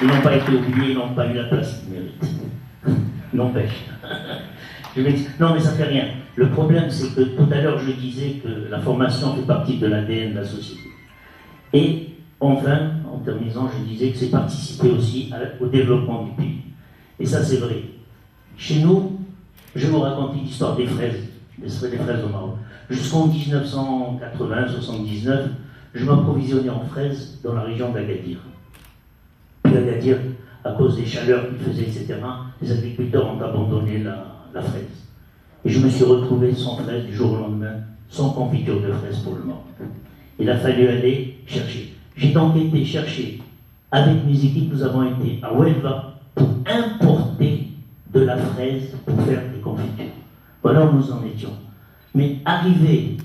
Ils n'ont pas été oubliés, ils n'ont pas eu la place qu'ils méritent. N'empêche. Non, mais ça ne fait rien. Le problème, c'est que tout à l'heure, je disais que la formation fait partie de l'ADN de la société. Et enfin, en terminant, je disais que c'est participer aussi au développement du pays. Et ça, c'est vrai. Chez nous, je vais vous raconter l'histoire des fraises au Maroc. Jusqu'en 1980-79, je m'approvisionnais en fraises dans la région d'Agadir. Puis Agadir, à cause des chaleurs qu'il faisait, etc., les agriculteurs ont abandonné la fraise. Et je me suis retrouvé sans fraise du jour au lendemain, sans confiture de fraises pour le Maroc. Il a fallu aller chercher. J'ai donc été chercher, avec mes équipes, nous avons été à Huelva pour importer de la fraise pour faire des confitures. Voilà où nous en étions. Mais arrivé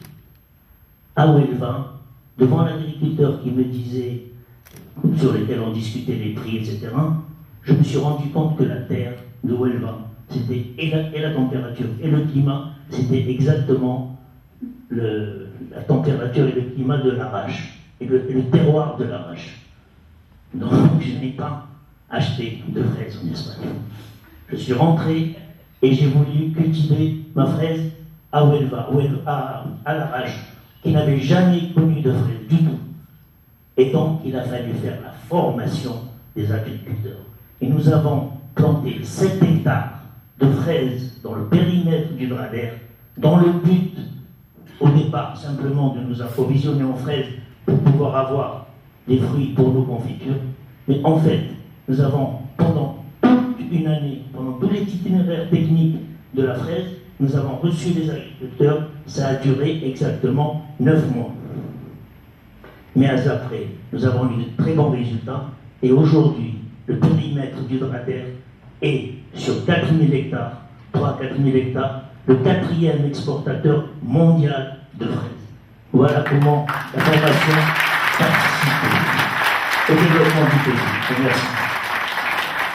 à Huelva, devant l'agriculteur qui me disait, sur lesquels on discutait les prix, etc., je me suis rendu compte que la terre de Huelva, c'était et la température et le climat, c'était exactement la température et le climat de l'Arrache, et le terroir de l'Arrache. Donc je n'ai pas acheté de fraises en Espagne. Je suis rentré et j'ai voulu cultiver ma fraise à Huelva, à l'Arrache, qui n'avait jamais connu de fraises du tout. Et donc il a fallu faire la formation des agriculteurs. Et nous avons planté 7 hectares de fraises dans le périmètre du Drader, dans le but, au départ, simplement de nous approvisionner en fraises pour pouvoir avoir des fruits pour nos confitures. Mais en fait, nous avons, pendant toute une année, pendant tout l'itinéraire technique de la fraise, nous avons reçu les agriculteurs, ça a duré exactement 9 mois. Mais après, nous avons eu de très bons résultats, et aujourd'hui, le périmètre du Drader est sur 4000 hectares, 3 à 4000 hectares, le 4e exportateur mondial de fraises. Voilà comment la formation participe au développement du pays. Merci.